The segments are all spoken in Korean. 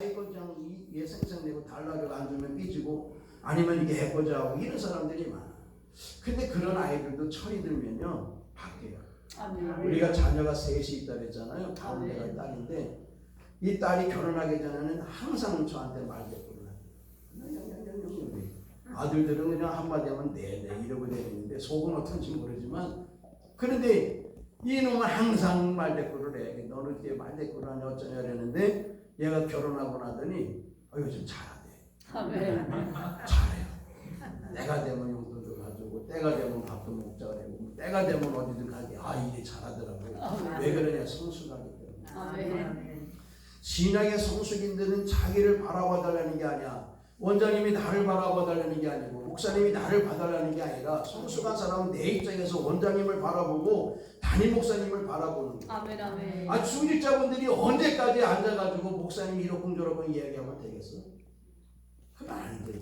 해코지하고 생생내고 달라고 안 주면 삐지고 아니면 이게 해코지하고 이런 사람들이 많아. 근데 그런 아이들도 철이 들면요 바뀌어요. 우리가 자녀가 셋이 있다 그랬잖아요. 가운데가 딸인데 이 딸이 결혼하기 전에는 항상 저한테 말대꾸를 하죠. 아들들은 그냥 한마디 하면 네네 이러고 다니는데 속은 어떤지 모르지만 그런데 이놈은 항상 말대꾸를 해. 너는 이렇게 말대꾸를 하냐 어쩌냐 그랬는데 얘가 결혼하고 나더니 요즘 잘하대. 잘해요. 때가 되면 용돈도 가지고 때가 되면 밥도 먹자 그러고 때가 되면 어디든 가게 이게 잘하더라고요. 왜 그러냐 성숙하기 때문에. 신앙의 성숙인들은 자기를 바라봐달라는 게 아니야. 원장님이 나를 바라봐달라는 게 아니고 목사님이 나를 봐달라는 게 아니라 성숙한 사람은 내 입장에서 원장님을 바라보고 담임 목사님을 바라보는 거예요. 중직자분들이 언제까지 앉아가지고 목사님이 이러쿵저러쿵 이야기하면 되겠어? 그건 안 되죠.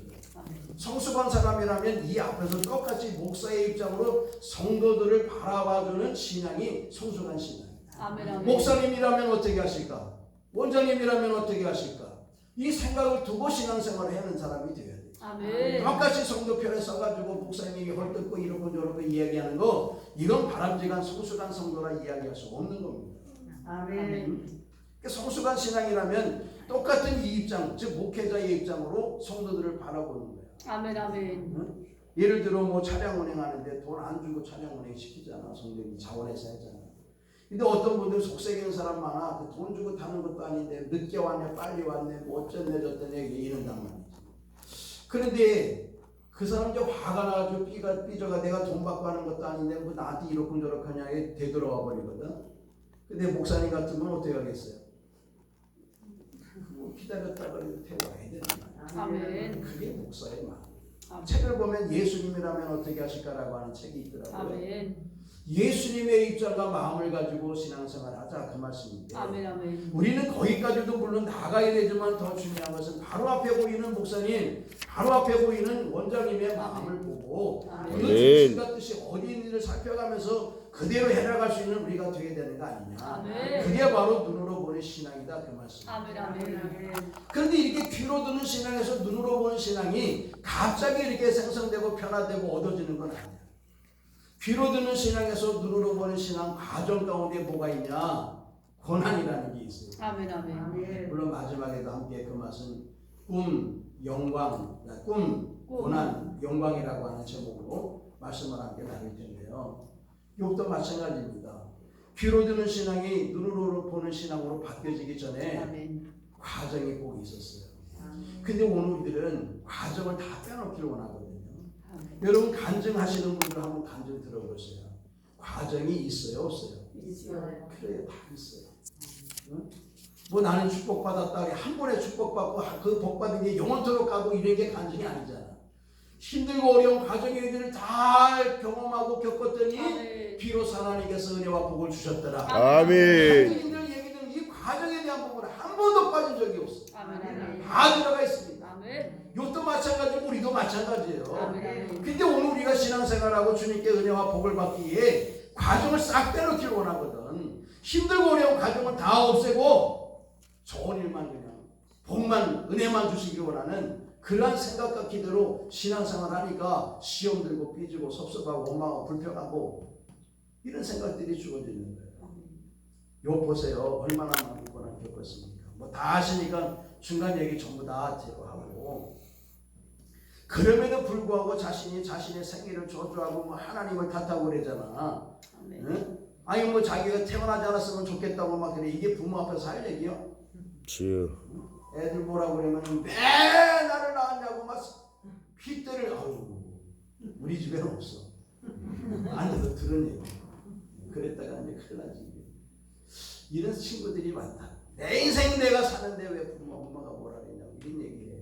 성숙한 사람이라면 이 앞에서 똑같이 목사의 입장으로 성도들을 바라봐주는 신앙이 성숙한 신앙이에요. 목사님이라면 어떻게 하실까? 원장님이라면 어떻게 하실까? 이 생각을 두고 신앙생활을 하는 사람이 되어야 돼요. 똑같이 성도 편에 서가지고 목사님이 헐뜯고 이러고 저러고 이야기하는 거 이건 바람직한 성숙한 성도라 이야기할 수 없는 겁니다. 성숙한 신앙이라면 똑같은 이 입장, 즉 목회자의 입장으로 성도들을 바라보는 거예요. 예를 들어 뭐 차량 운행하는데 돈 안 주고 차량 운행 시키잖아. 성도들이 자원해서 하잖아. 근데 어떤 분들 속색이는 사람 많아. 돈 주고 타는 것도 아닌데 늦게 왔네 빨리 왔네 뭐 어쩌네 저쩌네 이런단 말이지. 그런데 그 사람 이제 화가 나가지고 삐져가 내가 돈 받고 하는 것도 아닌데 뭐 나한테 이렇군 저렇군 하냐 되돌아와 버리거든. 근데 목사님 같으면 어떻게 하겠어요? 기다렸다가 태워야 되는 그게 목사의 마음. 책을 보면 예수님이라면 어떻게 하실까라고 하는 책이 있더라고요. 예수님의 입장과 마음을 가지고 신앙생활을 하자 그 말씀인데 우리는 거기까지도 물론 나가야 되지만 더 중요한 것은 바로 앞에 보이는 목사님 바로 앞에 보이는 원장님의 마음을 보고 그 주신가 뜻이 어디 있는지를 살펴가면서 그대로 해나갈 수 있는 우리가 되어야 되는 거 아니냐. 그게 바로 눈으로 보는 신앙이다 그 말씀입니다. 그런데 이렇게 귀로 듣는 신앙에서 눈으로 보는 신앙이 갑자기 이렇게 생성되고 변화되고 얻어지는 건 아니야. 귀로 듣는 신앙에서 눈으로 보는 신앙 과정 가운데 뭐가 있냐? 고난이라는 게 있어요. 물론 마지막에도 함께 그 말씀 꿈, 영광, 고난, 영광이라고 하는 제목으로 말씀을 함께 나눌 텐데요. 이것도 마찬가지입니다. 귀로 듣는 신앙이 눈으로 보는 신앙으로 바뀌어지기 전에 과정이 꼭 있었어요. 근데 오늘 우리들은 과정을 다 빼놓기를 원하거든요. 여러분 간증하시는 분들 한번 간증 들어보세요. 과정이 있어요, 없어요? 있어요. 그래요, 다 있어요. 응? 뭐 나는 축복받았다, 한 번에 축복받고 그 복받은 게 영원토록 가고 이런 게 간증이 아니잖아. 힘들고 어려운 과정의 일들을 다 경험하고 겪었더니 비로소 하나님께서 은혜와 복을 주셨더라. 아멘. 간증인들 얘기들은 이 과정에 대한 부분은 한 번도 빠진 적이 없어. 다 들어가 있습니다. 이것도 마찬가지고 우리도 마찬가지예요. 근데 오늘 우리가 신앙생활하고 주님께 은혜와 복을 받기 위해 과정을 싹 빼놓기를 원하거든. 힘들고 어려운 과정을 다 없애고 좋은 일만 그냥 복만 은혜만 주시기 원하는 그러한 생각과 기대로 신앙생활 하니까 시험 들고 삐지고 섭섭하고 원망하고 불평하고 이런 생각들이 주어지는 거예요. 요 보세요. 얼마나 많은 고난 겪었습니까? 뭐 다 아시니까 중간 얘기 전부 다 제거하고 그럼에도 불구하고 자신이 자신의 생애를 저주하고 뭐 하나님을 탓하고 그러잖아. 응? 아니 뭐 자기가 태어나지 않았으면 좋겠다고 막 그래. 이게 부모 앞에서 할 얘기요? 주여. 애들 뭐라고 그러면 왜 나를 낳았냐고 막 핏대를 우리 집에는 없어. 아니 너 들은 얘기. 그랬다가 이제 큰일 나지. 이런 친구들이 많다. 내 인생 내가 사는데 왜 엄마가 뭐라 그랬냐고 이런 얘기해.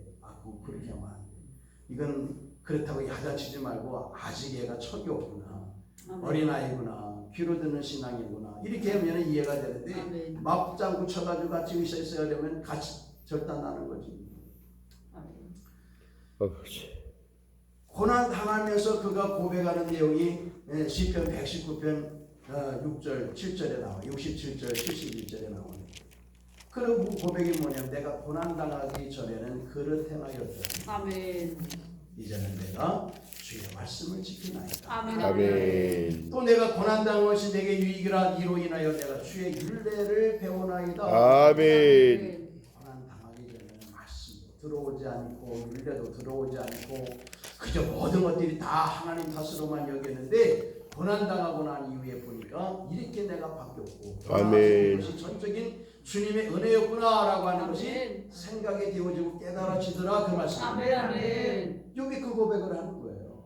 그렇게 하면 안 돼. 이건 그렇다고 야단치지 말고 아직 얘가 척이 없구나. 어린아이구나. 귀로 듣는 신앙이구나. 이렇게 하면 이해가 되는데 막장 붙여가지고 같이 있어야 되면 같이 절단나는 거지. 고난 당하면서 그가 고백하는 내용이 시편 119편 6절 7절에 나와. 67절 71절에 나오네. 그리고 고백이 뭐냐면 내가 고난당하기 전에는 그릇 행하였다. 아멘. 이제는 내가 주의 말씀을 지키나이다. 아멘. 아멘. 또 내가 고난당한 것이 내게 유익이라 이로 인하여 내가 주의 율례를 배우나이다. 아멘. 고난당하기 전에는 말씀도 들어오지 않고 율례도 들어오지 않고 그저 모든 것들이 다 하나님 탓으로만 여겼는데 고난당하고 난 이후에 보니까 이렇게 내가 바뀌었고 아멘. 그것이 전적인 주님의 은혜였구나라고 하는 것이 아멘. 생각이 되어지고 깨달아지더라 그 말씀입니다. 아멘. 여기 그 고백을 하는 거예요.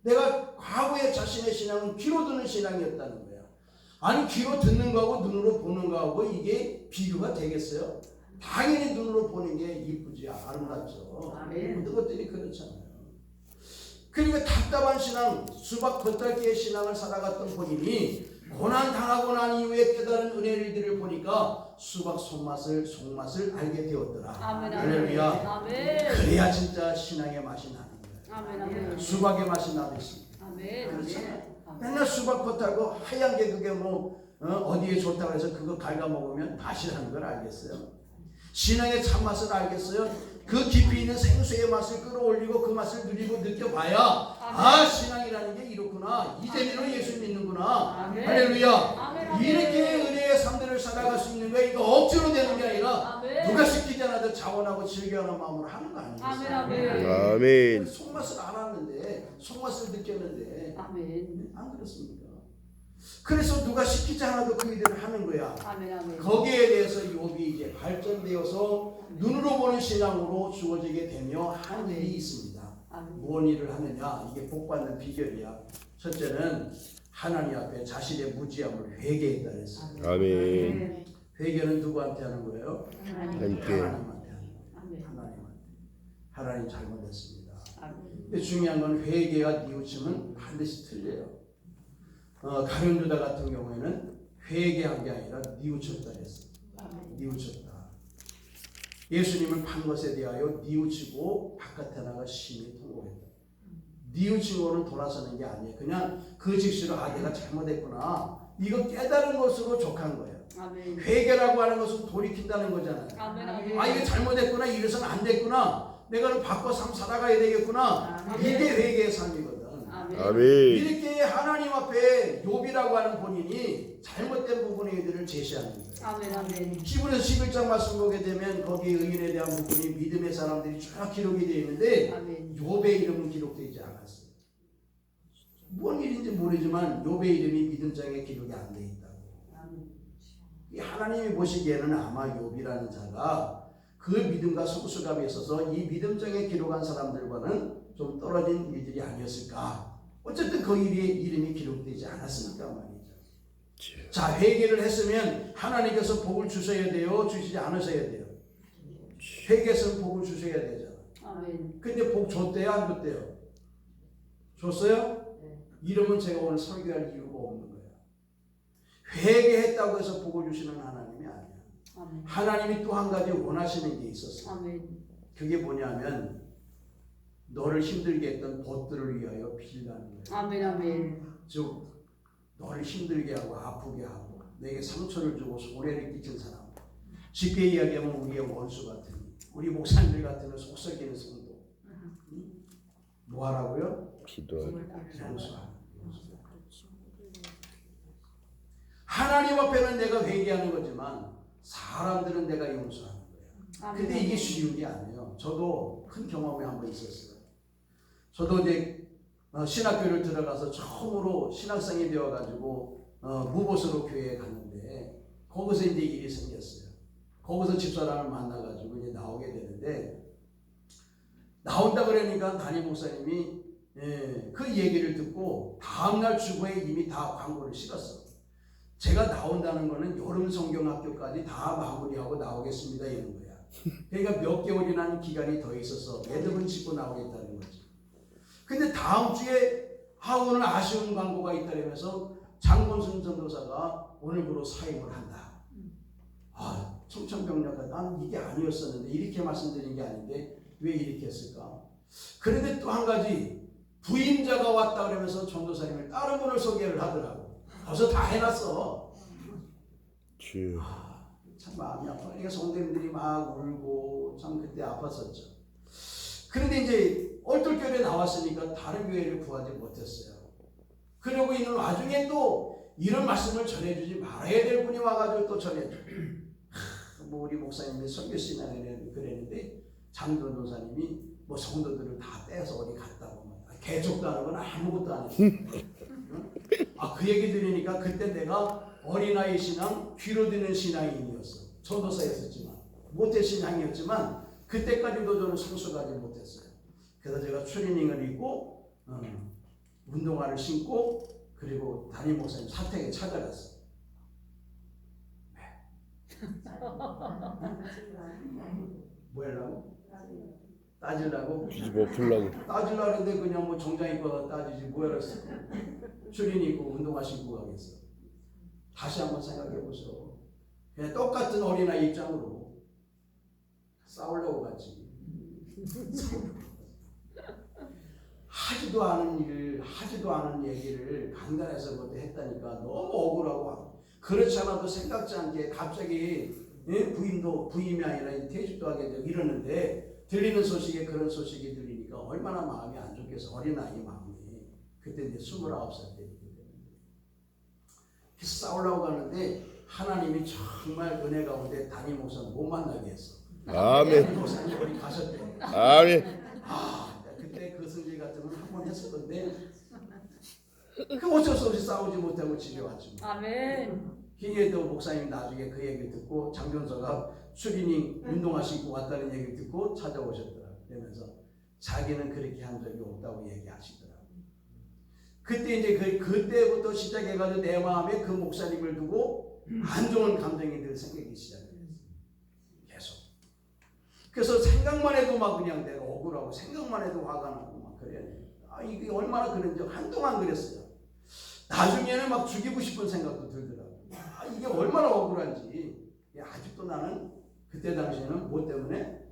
내가 과거의 자신의 신앙은 귀로 듣는 신앙이었다는 거야. 아니 귀로 듣는 거하고 눈으로 보는 거하고 이게 비교가 되겠어요? 당연히 눈으로 보는 게 이쁘지 아름답죠. 아멘. 모든 것들이 그렇잖아요. 그러니까 답답한 신앙, 수박 겉핥기의 신앙을 살아갔던 본인이 고난 당하고 난 이후에 깨달은 은혜들을 보니까 수박 속맛을 알게 되었더라. 아멘. 할렐루야. 아멘. 그래야 진짜 신앙의 맛이 나는 거예요. 아멘. 아멘. 수박의 맛이 나듯이. 아멘. 그렇잖아요. 맨날 수박 겉하고 하얀 게 그게 뭐 어디에 좋다고 해서 그거 갉아 먹으면 맛이라는 걸 알겠어요? 신앙의 참맛을 알겠어요? 그 깊이 있는 생수의 맛을 끌어올리고 그 맛을 누리고 느껴봐야 아 신앙이라는 게 이렇구나. 이제는 예수 믿는구나. 아멘. 할렐루야. 아멘. 이렇게 은혜의 삶들을 살아갈 수 있는 거야. 이거 억지로 되는 게 아니라 아멘. 누가 시키지 않아도 자원하고 즐겨하는 마음으로 하는 거 아멘. 아니겠어요? 아멘. 아멘. 속맛을 알았는데 속맛을 느꼈는데 아멘. 안 그렇습니까? 그래서 누가 시키지 않아도 그 일을 하는 거야. 아멘. 아멘. 거기에 대해서 욥이 이제 발전되어서 눈으로 보는 신앙으로 주어지게 되며 한 일이 있습니다. 아멘. 무슨 일을 하느냐? 이게 복받는 비결이야. 첫째는 하나님 앞에 자신의 무지함을 회개했다 그랬어요. 아멘. 회개는 누구한테 하는 거예요? 하나님. 함께. 하나님한테 하는 거예요. 아멘. 하나님한테. 하나님 잘못했습니다. 아멘. 근데 중요한 건 회개와 뉘우침은 반드시 틀려요. 가룟유다 같은 경우에는 회개한 게 아니라 뉘우쳤다 했어요. 뉘우쳤다. 예수님을 판 것에 대하여 뉘우치고 바깥에 나가 심히 통곡했다. 뉘우치고는 돌아서는 게 아니에요. 그냥 그 즉시로 내가 잘못했구나. 이거 깨달은 것으로 족한 거예요. 아멘. 회개라고 하는 것은 돌이킨다는 거잖아요. 아멘. 아멘. 이거 잘못했구나. 이래서는 안 됐구나. 내가는 바꿔 삶 살아가야 되겠구나. 아멘. 이게 회개의 삶이거든. 아멘. 아멘. 이렇게 하나님 앞에 욥이라고 하는 본인이 잘못된 부분의 의들을 제시하는 거예요. 아멘. 아멘. 히브리서 11장 말씀 보게 되면 거기 의인에 대한 부분이 믿음의 사람들이 쭉 기록이 되어 있는데 아멘. 욥의 이름은 기록되지 않았어요. 뭔 일인지 모르지만 욥의 이름이 믿음장에 기록이 안 돼 있다고. 이 하나님이 보시기에는 아마 욥이라는 자가 그 믿음과 성숙함에 있어서 이 믿음장에 기록한 사람들과는 좀 떨어진 일들이 아니었을까. 어쨌든 그 일이 이름이 기록되지 않았으니까 말이죠. 자, 회개를 했으면 하나님께서 복을 주셔야 돼요? 주시지 않으셔야 돼요? 회개했으면 복을 주셔야 되잖아. 아멘. 근데 복 줬대요? 안 줬대요? 줬어요? 이러면 제가 오늘 설교할 이유가 없는 거예요. 회개했다고 해서 복을 주시는 하나님이 아니야. 아멘. 하나님이 또 한 가지 원하시는 게 있었어. 아멘. 그게 뭐냐면 너를 힘들게 했던 벗들을 위하여 빌라는 거예요. 아멘. 아멘. 즉 너를 힘들게 하고 아프게 하고 내게 상처를 주고 손해를 끼친 사람, 쉽게 이야기하면 우리의 원수 같은, 우리 목사님들 같은 속 썩이는 성도, 뭐 하라고요? 기도하고. 용서하는. 하나님 앞에는 내가 회개하는 거지만 사람들은 내가 용서하는 거예요. 근데 이게 쉬운 게 아니에요. 저도 큰 경험이 한 번 있었어요. 저도 이제 신학교를 들어가서 처음으로 신학생이 되어가지고 무보수로 교회에 갔는데 거기서 이제 일이 생겼어요. 거기서 집사람을 만나가지고 이제 나오게 되는데 나온다 그러니까 담임 목사님이 그 얘기를 듣고 다음날 주보에 이미 다 광고를 실었어. 제가 나온다는 거는 여름 성경학교까지 다 마무리하고 나오겠습니다 이런 거야. 그러니까 몇 개월이라는 기간이 더 있어서 매듭은 짓고 나오겠다는 거지. 근데 다음 주에 오늘 아쉬운 광고가 있다면서 장본순 전도사가 오늘부로 사임을 한다. 청천벽력가 난 이게 아니었었는데 이렇게 말씀드린 게 아닌데 왜 이렇게 했을까? 그런데 또 한 가지 부임자가 왔다 그러면서 전도사님을 다른 분을 소개를 하더라고. 벌써 다 해놨어. 주여. 참 마음이 아파. 그러니까 성도님들이 막 울고 참 그때 아팠었죠. 그런데 이제 얼떨결에 나왔으니까 다른 교회를 구하지 못했어요. 그러고 있는 와중에 또 이런 말씀을 전해주지 말아야 될 분이 와가지고 또 전해줘. 뭐 우리 목사님이 설교시나 그랬는데 장도 도사님이 뭐 성도들을 다 떼서 어디 갔다 오면 개족도 안 하고 아무것도 안 했어. 그 얘기 들으니까 그때 내가 어린아이 신앙, 귀로 듣는 신앙인이었어. 전도사였었지만 모태 신앙이었지만 그때까지도 저는 성숙하지 못했어요. 그래서 제가 추리닝을 입고 운동화를 신고 그리고 담임 목사님 사택에 찾아갔어. 뭐 하려고? 따지려고? 뭐 풀라고. 따지려고 했는데 그냥 뭐 정장 입고 따지지 뭐 했어. 추리닝 입고 운동화 신고 가겠어. 다시 한번 생각해 보세요. 그냥 똑같은 어린아이 입장으로 싸우려고 갔지. 하지도 않은 일, 하지도 않은 얘기를 강단에서 그것도 했다니까 너무 억울하고 그렇지 않아도 생각지 않게 갑자기 부임이 아니라 퇴직도 하게 되고 이러는데 들리는 소식에 그런 소식이 들리니까 얼마나 마음이 안 좋겠어. 어린아이 마음이. 그때 이제 29살 때 싸우려고 가는데 하나님이 정말 은혜 가운데 담임 목사 못 만나게 했어. 아멘. 담임 목사님 거기 가셨대. 아멘. 그때 그 승질 같으면 한 번 했을 건데 그 어쩔 수 없이 싸우지 못하고 집에 왔지. 아멘. 기계도 목사님 나중에 그 얘기를 듣고 장전서가 추리닝 운동화 신고 왔다는 얘기를 듣고 찾아오셨더라. 그러면서 자기는 그렇게 한 적이 없다고 얘기하시더라고. 그때 이제 그때부터 시작해가지고 내 마음에 그 목사님을 두고 안 좋은 감정이 늘 생기기 시작했어요. 계속. 그래서 생각만 해도 막 그냥 내가 억울하고 생각만 해도 화가 나고 막 그래요. 이게 얼마나 그런지 한동안 그랬어요. 나중에는 막 죽이고 싶은 생각도 들더라고. 이게 얼마나 억울한지. 아직도 나는 그때 당시에는 뭐 때문에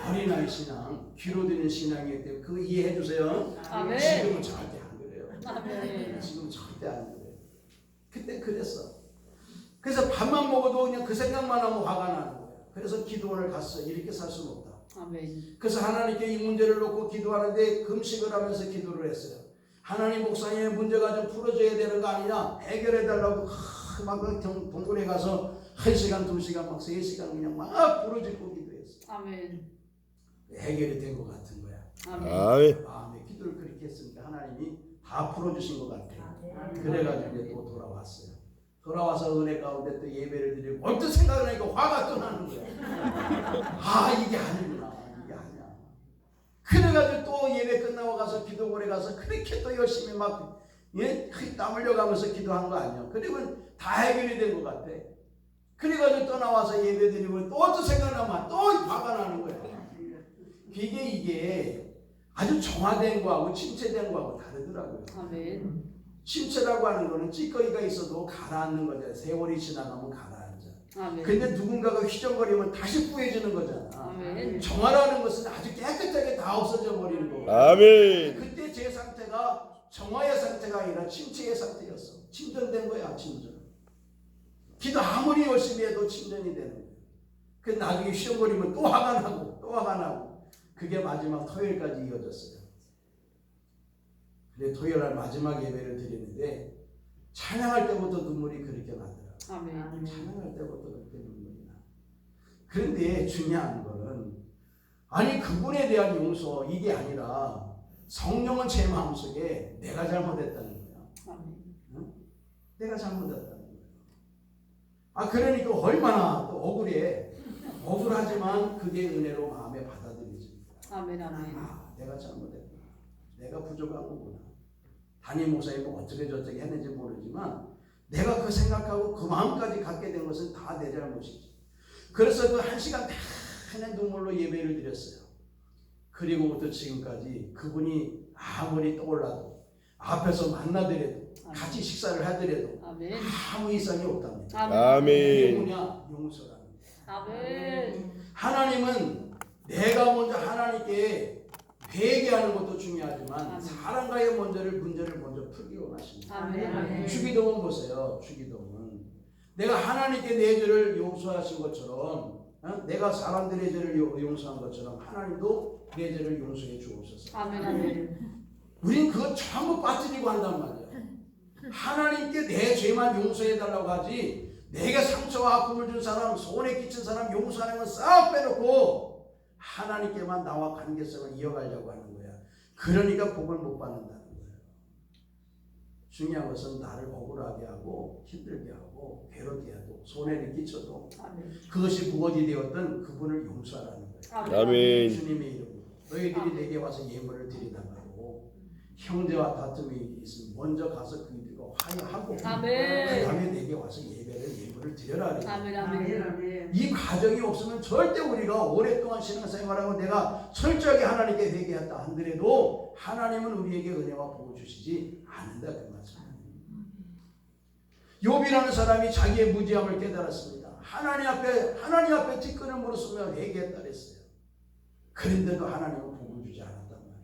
어린아이 신앙, 귀로 듣는 신앙이기 때문에 그거 이해해 주세요. 아멘. 지금은 절대 안 그래요. 아멘. 지금 절대 안 그래요. 그때 그랬어. 그래서 밥만 먹어도 그냥 그 생각만 하면 화가 나는 거야. 그래서 기도원을 갔어. 이렇게 살 수는 없다. 아멘. 그래서 하나님께 이 문제를 놓고 기도하는데 금식을 하면서 기도를 했어요. 하나님 목사님의 문제가 좀 풀어져야 되는 거 아니냐? 해결해 달라고 막 동굴에 가서 1시간, 2시간, 막 3시간 그냥 막 부르짖고 기도했어. 아멘. 해결이 된 것 같은 거야. 아멘. 마음에 기도를 그렇게 했으니까 하나님이 다 풀어주신 것 같아요. 그래가지고 이제 또 돌아왔어요. 돌아와서 은혜 가운데 또 예배를 드리고 언뜻 생각을 하니까 화가 또 나는 거야. 이게 아니구나. 이게 아니야. 그래가지고 또 예배 끝나고 가서 기도원에 가서 그렇게 또 열심히 막 땀 흘려가면서 기도한 거 아니야. 그리고 다 해결이 된 것 같아. 그래가지고 또 나와서 예배 드리고 또 어떤 생각나면 또 화가 나는 거야. 이게 아주 정화된 거하고 침체된 거하고 다르더라고요. 아멘. 침체라고 하는 거는 찌꺼기가 있어도 가라앉는 거잖아요. 세월이 지나가면 가라앉아. 아멘. 근데 누군가가 휘적거리면 다시 뿌얘지는 거잖아. 아멘. 정화라는 것은 아주 깨끗하게 다 없어져 버리는 거고. 아멘. 그때 제 상태가 정화의 상태가 아니라 침체의 상태였어. 침전된 거야, 침전. 기도 아무리 열심히 해도 침전이 되는 거야. 그 나중에 휘적거리면 또 화가 나고 또 화가 나고. 그게 마지막 토요일까지 이어졌어요. 근데 토요일 날 마지막 예배를 드리는데 찬양할 때부터 눈물이 그렇게 나더라고요. 아멘. 찬양할 때부터 그렇게 눈물이 나. 그런데 중요한 거는 그분에 대한 용서 이게 아니라 성령은 제 마음속에 내가 잘못했다는 거야. 아멘. 응? 내가 잘못했다는 거야. 그러니까 얼마나 또 억울해. 억울하지만 그게 은혜로 마음에 받아들여집니다. 아멘. 아멘. 내가 잘못했구나. 내가 부족한 거구나. 담임 목사님은 어떻게 저떻게 했는지 모르지만 내가 그 생각하고 그 마음까지 갖게 된 것은 다 내 잘못이지. 그래서 그 1시간 내내 눈물로 예배를 드렸어요. 그리고부터 지금까지 그분이 아무리 떠올라도 앞에서 만나더라도 같이 식사를 하더라도 아멘. 아무 이상이 없답니다. 아멘. 이게 뭐냐? 용서라는 거예요. 아멘. 하나님은 내가 먼저 하나님께 회개하는 것도 중요하지만 아멘. 사람과의 문제를 먼저 풀기 원하십니다. 아멘. 주기도문 보세요. 주기도문 내가 하나님께 내 죄를 용서하신 것처럼 내가 사람들의 죄를 용서한 것처럼 하나님도 내 죄를 용서해 주옵소서. 아멘. 아멘. 우린 그거 전부 빠뜨리고 한단 말이야. 하나님께 내 죄만 용서해 달라고 하지 내게 상처와 아픔을 준 사람, 손해 끼친 사람 용서하는 건 싹 빼놓고 하나님께만 나와 관계성을 이어가려고 하는 거야. 그러니까 복을 못 받는다는 거예요. 중요한 것은 나를 억울하게 하고 힘들게 하고 괴롭게 하고 손해를 끼쳐도 그것이 무엇이 되었든 그분을 용서하라는 거예요. 아멘. 주님의 이름으로 너희들이 내게 와서 예물을 드리다가도 형제와 다툼이 있으면 먼저 가서 그들과 화해하고 그 다음에 내게 와서 예물을 드려라. 아멘. 아멘. 이 과정이 없으면 절대 우리가 오랫동안 신앙생활하고 내가 철저하게 하나님께 회개했다 한들에도 하나님은 우리에게 은혜와 복을 주시지 않는다 그 말씀. 욥이라는 사람이 자기의 무지함을 깨달았습니다. 하나님 앞에 뒷근을 물었으며 회개했다 그랬어요. 그런데도 하나님은 복을 주지 않았단 말이에요.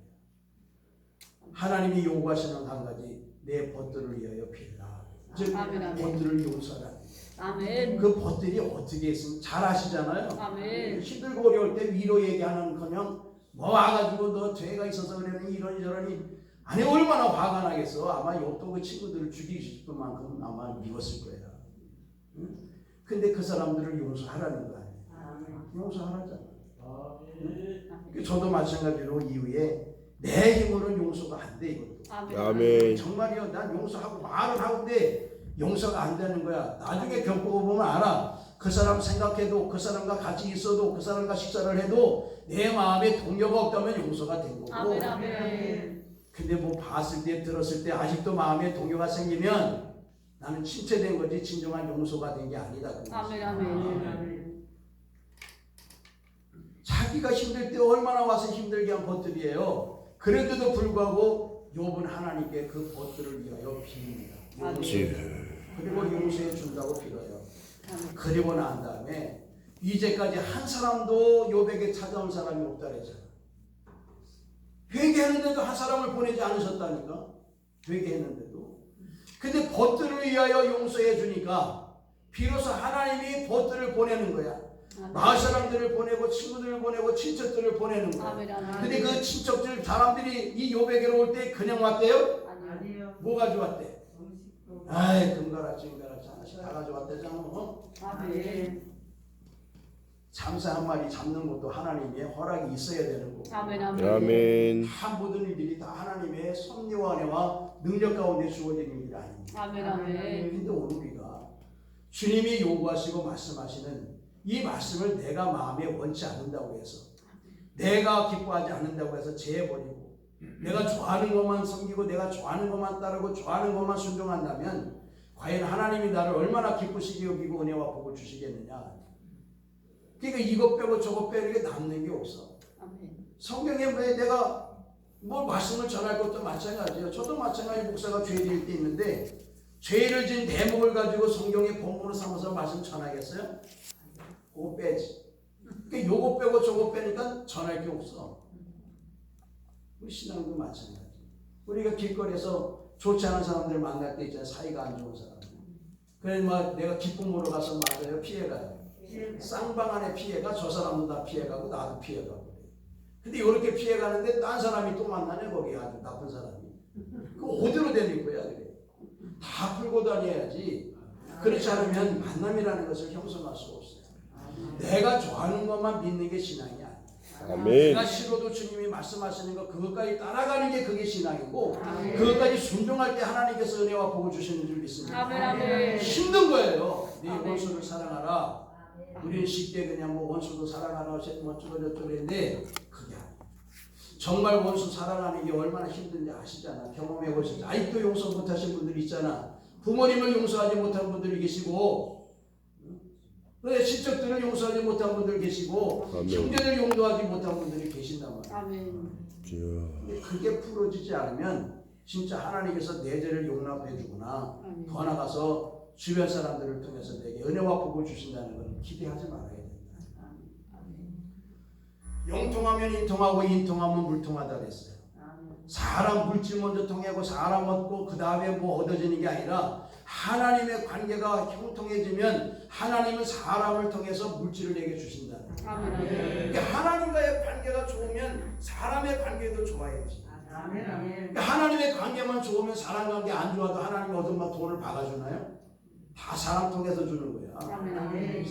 하나님이 요구하시는 한 가지, 내 벗들을 위하여 빌라. 즉 벗들을 용서하라. 아멘. 그 벗들이 어떻게 했으면 잘 아시잖아요. 아멘. 힘들고 어려울 때 위로 얘기하는커녕 뭐 와가지고 너 죄가 있어서 그러니 이러니 저러니 아니 얼마나 화가 나겠어. 아마 욥도 그 친구들을 죽이고 싶은 만큼 아마 미웠을 거야. 응? 근데 그 사람들을 용서하라는 거 아니에요. 용서하라잖아. 저도 마찬가지로 이후에 내 힘으로는 용서가 안 돼 이것도. 아멘. 정말이요. 난 용서하고 말은 하는데 용서가 안 되는 거야. 나중에 겪어보면 알아. 그 사람 생각해도 그 사람과 같이 있어도 그 사람과 식사를 해도 내 마음에 동요가 없다면 용서가 된 거고. 아멘. 아멘. 근데 뭐 봤을 때 들었을 때 아직도 마음에 동요가 생기면 나는 침체된 거지 진정한 용서가 된 게 아니다. 아멘. 아멘. 자기가 힘들 때 얼마나 와서 힘들게 한 벗들이에요. 그런데도 불구하고 욥은 하나님께 그 벗들을 위하여 빕니다. 그리고 용서해 준다고 빌어요. 그리고 난 다음에 이제까지 한 사람도 욥에게 찾아온 사람이 없다 그랬잖아. 회개했는데도 한 사람을 보내지 않으셨다니까. 회개했는데도. 근데 벗들을 위하여 용서해 주니까 비로소 하나님이 벗들을 보내는 거야. 마을 사람들을 보내고 친구들을 보내고 친척들을 보내는 거야. 근데 그 친척들 사람들이 이 욥에게로 올 때 그냥 왔대요? 아니요. 뭐 가져왔대? 아이 금가라지 하나씩 다 가져왔대잖아. 아멘. 잠새 한 마리 잡는 것도 하나님의 허락이 있어야 되는 거고. 아멘. 아멘. 아멘. 다 모든 일들이 다 하나님의 섭리와 은혜와 능력 가운데 주어진 일이 아닙니다. 아멘. 아멘. 근데 오늘 우리가 주님이 요구하시고 말씀하시는 이 말씀을 내가 마음에 원치 않는다고 해서 내가 기뻐하지 않는다고 해서 제해버리고 내가 좋아하는 것만 섬기고 내가 좋아하는 것만 따르고 좋아하는 것만 순종한다면 과연 하나님이 나를 얼마나 기쁘시게 여기고 은혜와 복을 주시겠느냐. 그러니까 이것 빼고 저것 빼고 이게 남는 게 없어. 성경에 왜 내가 뭐 말씀을 전할 것도 마찬가지예요. 저도 마찬가지 목사가 죄 지을 때 있는데 죄를 지은 대목을 가지고 성경의 본문으로 삼아서 말씀 전하겠어요? 그거 빼지. 그러니까 요거 빼고 저거 빼니까 전할 게 없어. 우리 신앙도 마찬가지. 우리가 길거리에서 좋지 않은 사람들 만날 때 있잖아요. 사이가 안 좋은 사람. 그래서 막 내가 기쁨으로 가서 맞아요. 피해가요. 쌍방 안에 피해가 저 사람도 다 피해가고 나도 피해가고. 근데 이렇게 피해가는데 딴 사람이 또 만나네. 거기 아주 나쁜 사람이. 그 어디로 데릴 거야 그래. 다 풀고 다녀야지. 그렇지 않으면 만남이라는 것을 형성할 수 없어요. 내가 좋아하는 것만 믿는 게 신앙이 아니야. 아멘. 내가 싫어도 주님이 말씀하시는 거 그것까지 따라가는 게 그게 신앙이고 그것까지 순종할 때 하나님께서 은혜와 복을 주시는 줄 믿습니다. 아멘. 힘든 거예요. 네 원수를 사랑하라. 우리는 쉽게 그냥 뭐 원수도 사랑하라 뭐 어쩌고저쩌고 했는데 그게 아니야. 정말 원수 사랑하는 게 얼마나 힘든지 아시잖아. 경험해 보시죠. 아직도 용서 못하신 분들 있잖아. 부모님을 용서하지 못한 분들이 계시고 내 친척들을 용서하지 못한 분들 계시고 아멘. 형제들 용서하지 못한 분들이 계신단 말이야. 아멘. 근데 그게 풀어지지 않으면 진짜 하나님께서 내 죄를 용납해 주거나 더 나가서 주변 사람들을 통해서 내게 은혜와 복을 주신다는 걸 기대하지 말아야 된다. 영통하면 인통하고 인통하면 물통하다 그랬어요. 사람 물질 먼저 통하고 사람 얻고 그 다음에 뭐 얻어지는 게 아니라 하나님의 관계가 형통해지면 하나님은 사람을 통해서 물질을 내게 주신다. 그러니까 하나님과의 관계가 좋으면 사람의 관계도 좋아야지. 그러니까 하나님의 관계만 좋으면 사람 관계 안 좋아도 하나님이 어둠만 돈을 박아주나요? 다 사람 통해서 주는 거야.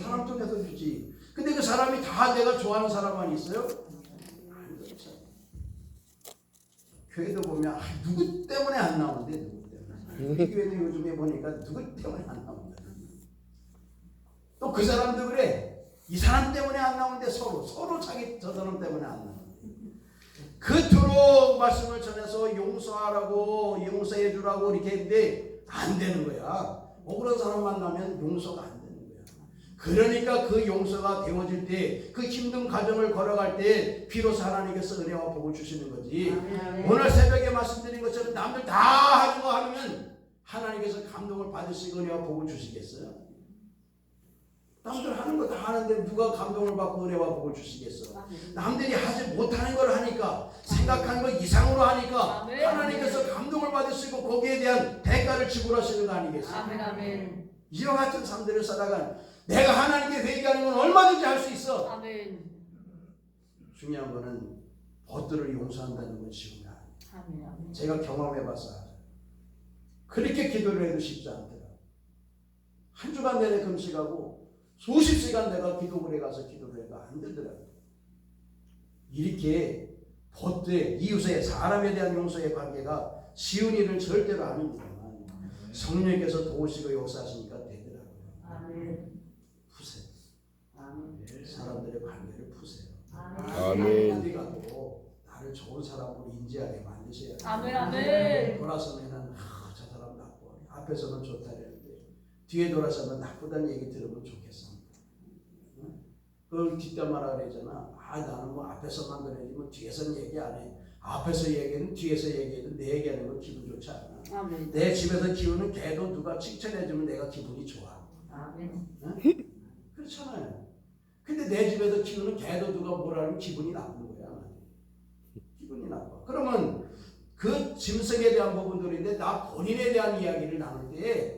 사람 통해서 주지. 근데 그 사람이 다 내가 좋아하는 사람만 있어요? 아니죠. 교회도 보면 누구 때문에 안 나오는데 누구 때문에. 이 교회도 요즘에 보니까 누구 때문에 안 나온다. 또 그 사람도 그래. 이 사람 때문에 안 나오는데 서로 자기 저 사람 때문에 안 나오는데. 그토록 말씀을 전해서 용서하라고 용서해 주라고 이렇게 했는데 안 되는 거야. 억울한 사람 만나면 용서가 안 되는 거야. 그러니까 그 용서가 되어질 때, 그 힘든 과정을 걸어갈 때 비로소 하나님께서 은혜와 복을 주시는 거지. 오늘 새벽에 말씀드린 것처럼 남들 다 하는 거 하면 하나님께서 감동을 받으시고 은혜와 복을 주시겠어요? 남들 하는 거 다 하는데 누가 감동을 받고 은혜와 복을 주시겠어? 남들이 하지 못하는 걸 하니까, 생각하는 거 이상으로 하니까 하나님께서 감동을 받으시고 거기에 대한 대가를 지불하시는 거 아니겠어요? 이와 같은 삶들을 살아간 내가 하나님께 회개하는 건 얼마든지 할 수 있어. 중요한 거는 벗들을 용서한다는 건 쉬운 게 아니에요. 제가 경험해봐서 알아요. 그렇게 기도를 해도 쉽지 않더라. 한 주간 내내 금식하고 수십 시간 내가 기도실에 가서 기도를 해도 안 되더라고요. 이렇게 벗들, 이웃의 사람에 대한 용서의 관계가 쉬운 일은 절대로 아닙니다만 성령께서 도우시고 역사하시니까 되더라고요. 푸세요. 사람들의 관계를 푸세요. 어디 가도 나를 좋은 사람으로 인지하게 만드셔야 돼요. 돌아서면은 저 사람 나빠. 앞에서는 좋다 그랬는데 뒤에 돌아서면 나쁘다는 얘기 들으면 좋겠습니다. 그걸 뒷담화라 그러잖아. 나는 뭐 앞에서만 그래야지 뭐 뒤에서는 얘기 안 해. 앞에서 얘기는 뒤에서 얘기해도 내 얘기하는 거 기분 좋지 않아. 내 집에서 키우는 개도 누가 칭찬해주면 내가 기분이 좋아. 그렇잖아요. 근데 내 집에서 키우는 개도 누가 뭐라 하면 기분이 나쁜 거야. 기분이 나빠. 그러면 그 짐승에 대한 부분들인데 나 본인에 대한 이야기를 나눌 때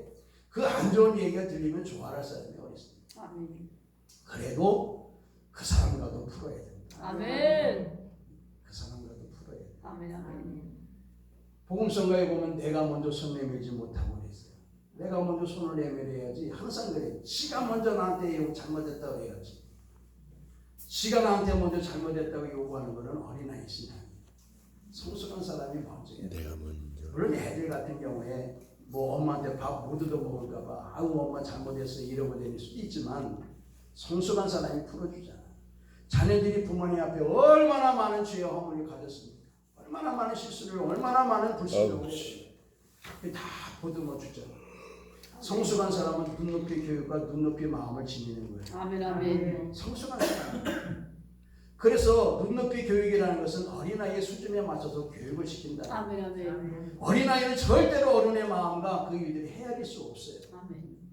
그 안 좋은 얘기가 들리면 좋아할 사람이 어디 있습니까? 그래도 그 사람과도 풀어야 된다. 그 사람과도 풀어야 된다. 복음성가에 보면 내가 먼저 손 내밀지 못하고 그랬어요. 내가 먼저 손을 내밀어야지. 항상 그래. 지가 먼저 나한테 잘못했다고 해야지. 지가 나한테 먼저 잘못했다고 요구하는 것은 어린아이 신앙이에요. 성숙한 사람이 먼저 해야 돼요. 물론 애들 같은 경우에 뭐 엄마한테 밥 못 얻어 먹을까봐 엄마 잘못했어 이러고 다닐 수도 있지만 성숙한 사람이 풀어주잖아. 자녀들이 부모님 앞에 얼마나 많은 죄와 허물을 가졌습니까? 얼마나 많은 실수를, 얼마나 많은 불신을 했습니까? 다 보듬어 주잖아. 성숙한 사람은 눈높이 교육과 눈높이 마음을 지니는 거예요. 성숙한 사람. 그래서 눈높이 교육이라는 것은 어린아이의 수준에 맞춰서 교육을 시킨다. 어린아이는 절대로 어른의 마음과 그 일들이 헤아릴 수 없어요.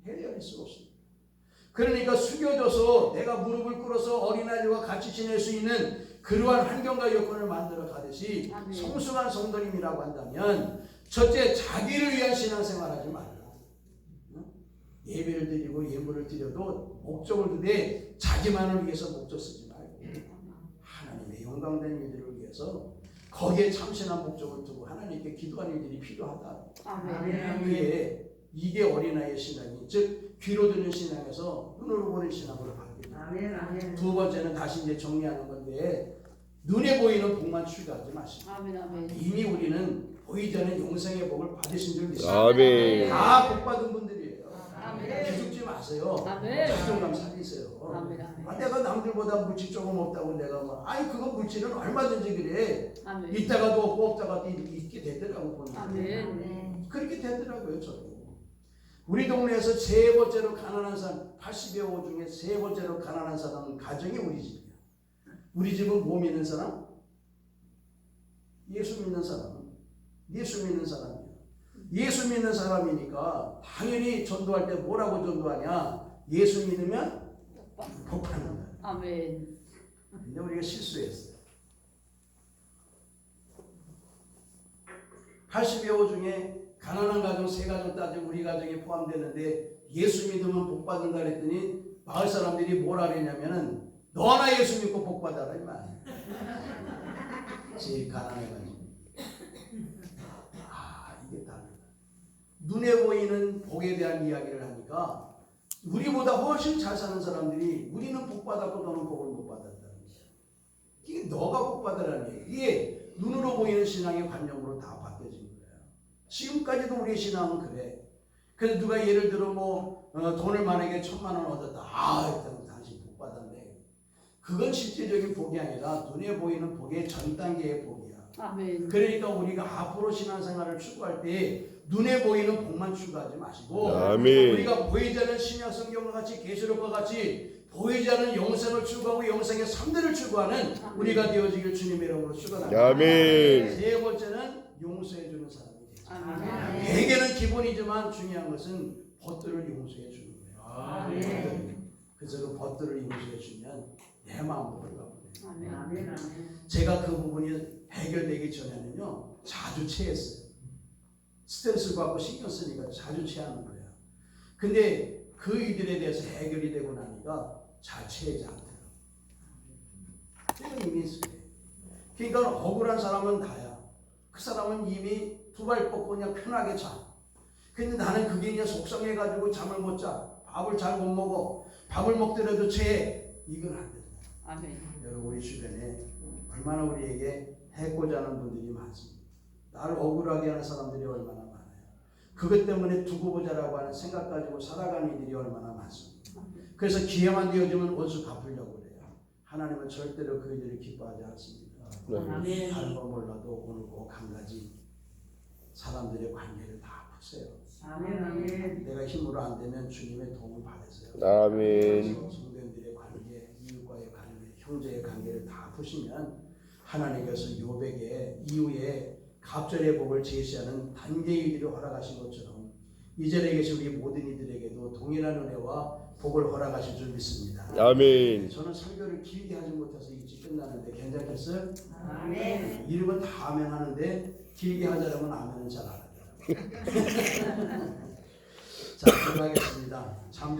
헤아릴 수 없습니다. 그러니까 숙여져서 내가 무릎을 꿇어서 어린아이들과 같이 지낼 수 있는 그러한 환경과 여건을 만들어 가듯이 성숙한 성도님이라고 한다면 첫째, 자기를 위한 신앙생활 하지 말라. 예배를 드리고 예물을 드려도 목적을 두되 자기만을 위해서 목적 쓰지 말고 하나님의 영광된 일들을 위해서 거기에 참신한 목적을 두고 하나님께 기도하는 일들이 필요하다. 이게 어린아이의 신앙이, 즉 귀로 듣는 신앙에서 눈으로 보는 신앙으로 바뀝니다. 두 번째는 다시 이제 정리하는 건데 눈에 보이는 복만 추구하지 마시고 이미 우리는 보이지 않는 영생의 복을 받으신 줄 믿습니다. 다 복받은 분들이에요. 기죽지 마세요. 자존감 살리세요. 내가 남들보다 물질 조금 없다고 내가 그거 물질은 얼마든지 그래. 있다가도 없고 없다가도 있게 되더라고 보니까. 그렇게 되더라고요. 저도. 우리 동네에서 세 번째로 가난한 사람, 80여 호 중에 세 번째로 가난한 사람은 가정이 우리 집이야. 우리 집은 뭐 믿는 사람? 예수 믿는 사람. 예수 믿는 사람이야. 예수 믿는 사람이니까 당연히 전도할 때 뭐라고 전도하냐? 예수 믿으면 복받는다. 근데 우리가 실수했어요. 80여 호 중에 가난한 가정 세 가정 따지면 우리 가정에 포함되는데 예수 믿으면 복 받는다 그랬더니 마을 사람들이 뭐라 그랬냐면은 너나 예수 믿고 복 받아라 이 말이야. 제일 가난해가지고. 이게 다르다. 눈에 보이는 복에 대한 이야기를 하니까 우리보다 훨씬 잘 사는 사람들이 우리는 복 받았고 너는 복을 못 받았다는 거야. 이게 너가 복 받으라는 얘기야. 이게 눈으로 보이는 신앙의 관념으로 다 바뀌어진 거야. 지금까지도 우리의 신앙은 그래. 그래서 누가 예를 들어 돈을 만약에 1,000만 원 얻었다. 일단 당신 복 받았네. 그건 실제적인 복이 아니라 눈에 보이는 복의 전 단계의 복이야. 아멘. 그러니까 우리가 앞으로 신앙생활을 추구할 때 눈에 보이는 복만 추구하지 마시고 아멘. 우리가 보이지 않는 신약 성경과 같이 계시록과 같이 보이지 않는 영생을 추구하고 영생의 삶들을 추구하는 우리가 되어지길 주님의 이름으로 축원합니다. 아멘. 세 번째는 용서해 주는 사람이 되죠. 아멘. 대개는 기본이지만 중요한 것은 벗들을 용서해 주는 거예요. 아멘. 그래서 그 벗들을 용서해 주면 내 마음도 돌아오고. 아멘. 제가 그 부분이 해결되기 전에는요 자주 체했어요. 스트레스를 받고 신경 쓰니까 자주 체하는 거야. 근데 그 일들에 대해서 해결이 되고 나니까 잘 체하지 않더라고. 이건 이미 있어요. 그러니까 억울한 사람은 나야. 그 사람은 이미 두 발 뻗고 그냥 편하게 자. 근데 나는 그게 그냥 속상해가지고 잠을 못 자. 밥을 잘 못 먹어. 밥을 먹더라도 체해. 이건 안 된다. 아멘. 여러분 우리 주변에 얼마나 우리에게 해코자 하는 분들이 많습니다. 나를 억울하게 하는 사람들이 얼마나 많아요. 그것 때문에 두고 보자라고 하는 생각 가지고 살아가는 이들이 얼마나 많습니다. 그래서 기회만 되어지면 원수 갚으려고 그래요. 하나님은 절대로 그 일들을 기뻐하지 않습니다. 아멘. 다른 건 몰라도 오늘 꼭 한 가지 사람들의 관계를 다 푸세요. 아멘. 내가 힘으로 안 되면 주님의 도움을 받으세요. 아멘. 성도님들의 관계, 이웃과의 관계, 형제의 관계를 다 푸시면 하나님께서 요백의 이후에 갑절의 복을 제시하는 단계의 일을 허락하신 것처럼 이 자리에 계신 우리 모든 이들에게도 동일한 은혜와 복을 허락하실 줄 믿습니다. 아멘. 저는 설교를 길게 하지 못해서 일찍 끝나는데 괜찮겠어요? 아멘. 이름은 다 아멘 하는데 길게 하자면 아멘은 잘 안 하더라고요. 자, 들어가겠습니다. 참